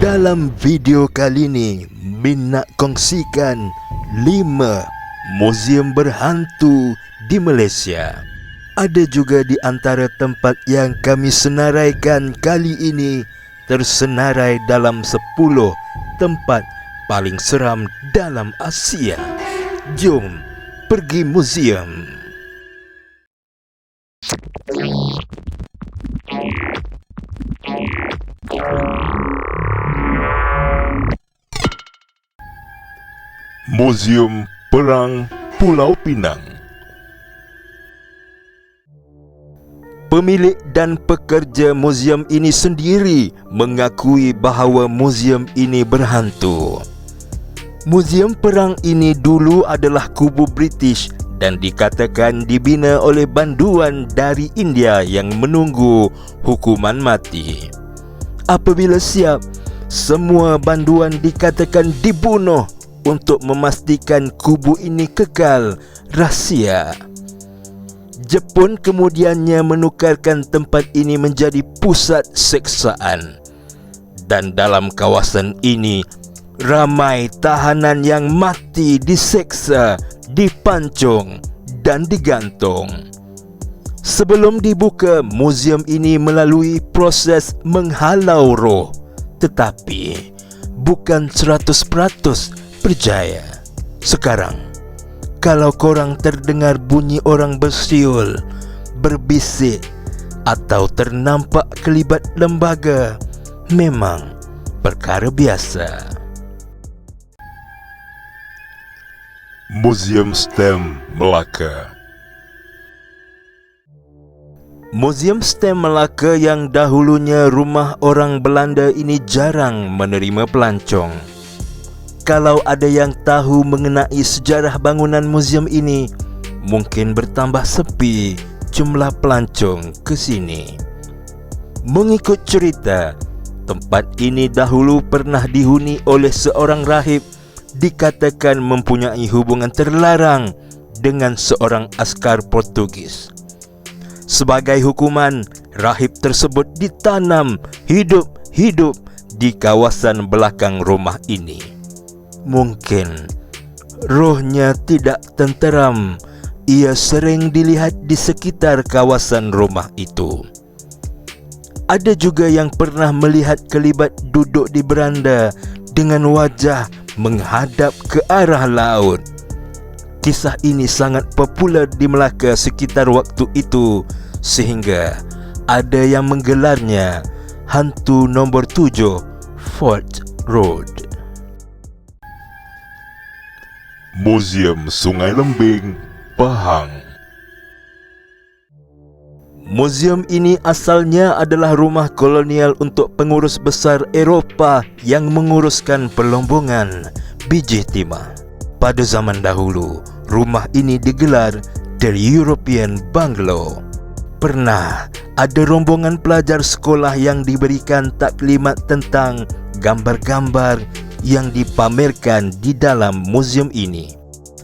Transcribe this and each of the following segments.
Dalam video kali ini, Min nak kongsikan 5 muzium berhantu di Malaysia. Ada juga di antara tempat yang kami senaraikan kali ini tersenarai dalam 10 tempat paling seram dalam Asia. Jom pergi muzium. Muzium Perang Pulau Pinang. Pemilik dan pekerja muzium ini sendiri mengakui bahawa muzium ini berhantu. Muzium perang ini dulu adalah kubu British dan dikatakan dibina oleh banduan dari India yang menunggu hukuman mati. Apabila siap, semua banduan dikatakan dibunuh untuk memastikan kubu ini kekal rahsia. Jepun kemudiannya menukarkan tempat ini menjadi pusat seksaan. Dan dalam kawasan ini, ramai tahanan yang mati diseksa, dipancung dan digantung. Sebelum dibuka, muzium ini melalui proses menghalau roh, tetapi bukan 100% berjaya. Sekarang, kalau korang terdengar bunyi orang bersiul, berbisik atau ternampak kelibat lembaga, memang perkara biasa. Muzium Stem Melaka. Muzium Stem Melaka yang dahulunya rumah orang Belanda ini jarang menerima pelancong. Kalau ada yang tahu mengenai sejarah bangunan muzium ini, mungkin bertambah sepi jumlah pelancong ke sini. Mengikut cerita, tempat ini dahulu pernah dihuni oleh seorang rahib, dikatakan mempunyai hubungan terlarang dengan seorang askar Portugis. Sebagai hukuman, rahib tersebut ditanam hidup-hidup di kawasan belakang rumah ini. Mungkin rohnya tidak tenteram. Ia sering dilihat di sekitar kawasan rumah itu. Ada juga yang pernah melihat kelibat duduk di beranda dengan wajah menghadap ke arah laut. Kisah ini sangat popular di Melaka sekitar waktu itu, sehingga ada yang menggelarnya Hantu Nombor 7 Fort Road. Muzium Sungai Lembing, Pahang. Muzium ini asalnya adalah rumah kolonial untuk pengurus besar Eropah yang menguruskan pelombongan biji timah. Pada zaman dahulu, rumah ini digelar The European Bungalow. Pernah ada rombongan pelajar sekolah yang diberikan taklimat tentang gambar-gambar yang dipamerkan di dalam muzium ini.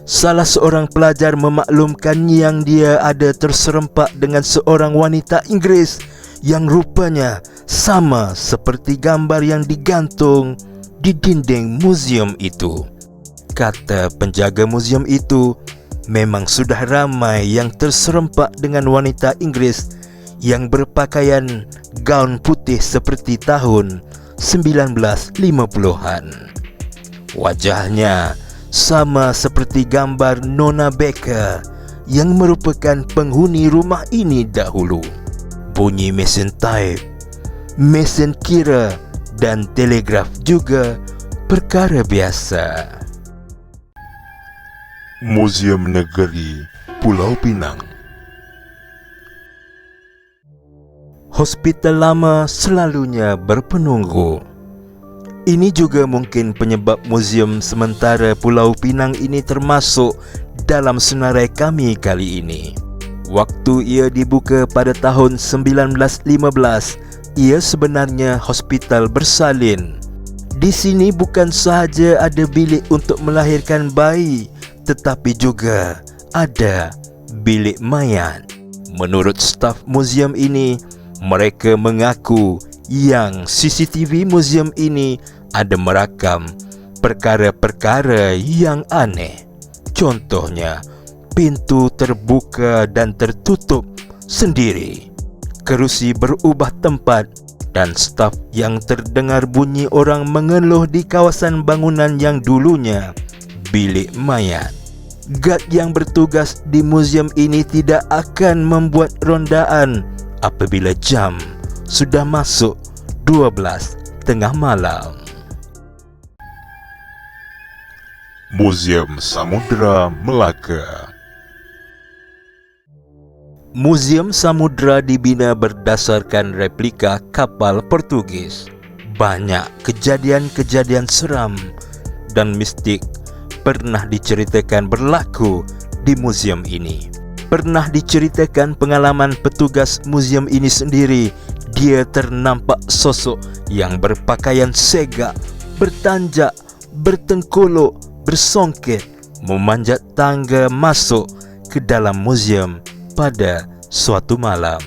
Salah seorang pelajar memaklumkan yang dia ada terserempak dengan seorang wanita Inggeris yang rupanya sama seperti gambar yang digantung di dinding muzium itu. Kata penjaga muzium itu, memang sudah ramai yang terserempak dengan wanita Inggeris yang berpakaian gaun putih seperti tahun 1950-an. Wajahnya sama seperti gambar Nona Becker yang merupakan penghuni rumah ini dahulu. Bunyi mesin type, mesin kira dan telegraf juga perkara biasa. Muzium Negeri Pulau Pinang. Hospital lama selalunya berpenunggu. Ini juga mungkin penyebab muzium sementara Pulau Pinang ini termasuk dalam senarai kami kali ini. Waktu ia dibuka pada tahun 1915, ia sebenarnya hospital bersalin. Di sini bukan sahaja ada bilik untuk melahirkan bayi, tetapi juga ada bilik mayat. Menurut staf muzium ini, mereka mengaku yang CCTV museum ini ada merakam perkara-perkara yang aneh. Contohnya, pintu terbuka dan tertutup sendiri, kerusi berubah tempat, dan staf yang terdengar bunyi orang mengeluh di kawasan bangunan yang dulunya bilik mayat. Guard yang bertugas di museum ini tidak akan membuat rondaan apabila jam sudah masuk 12 tengah malam. Museum Samudra Melaka. Museum Samudra dibina berdasarkan replika kapal Portugis. Banyak kejadian-kejadian seram dan mistik pernah diceritakan berlaku di museum ini. Pernah diceritakan pengalaman petugas museum ini sendiri. Dia ternampak sosok yang berpakaian segak, bertanjak, bertengkolok, bersongket, memanjat tangga masuk ke dalam museum pada suatu malam.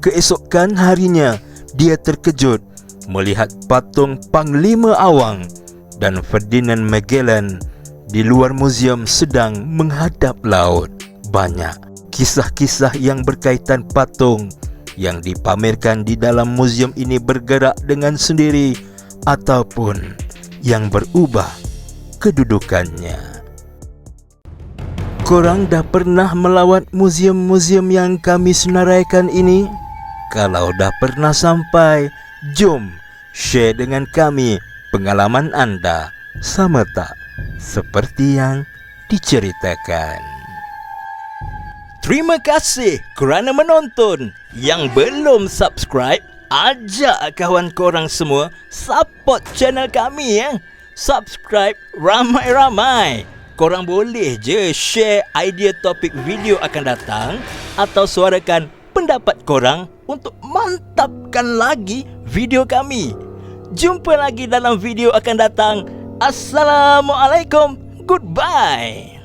Keesokan harinya, dia terkejut melihat patung Panglima Awang dan Ferdinand Magellan di luar museum sedang menghadap laut. Banyak kisah-kisah yang berkaitan patung yang dipamerkan di dalam museum ini bergerak dengan sendiri ataupun yang berubah kedudukannya. Korang dah pernah melawat museum-museum yang kami senaraikan ini? Kalau dah pernah sampai, jom share dengan kami pengalaman anda, sama tak seperti yang diceritakan. Terima kasih kerana menonton. Yang belum subscribe, ajak kawan korang semua support channel kami ya. Subscribe ramai-ramai. Korang boleh je share idea topik video akan datang atau suarakan pendapat korang untuk mantapkan lagi video kami. Jumpa lagi dalam video akan datang. Assalamualaikum. Goodbye.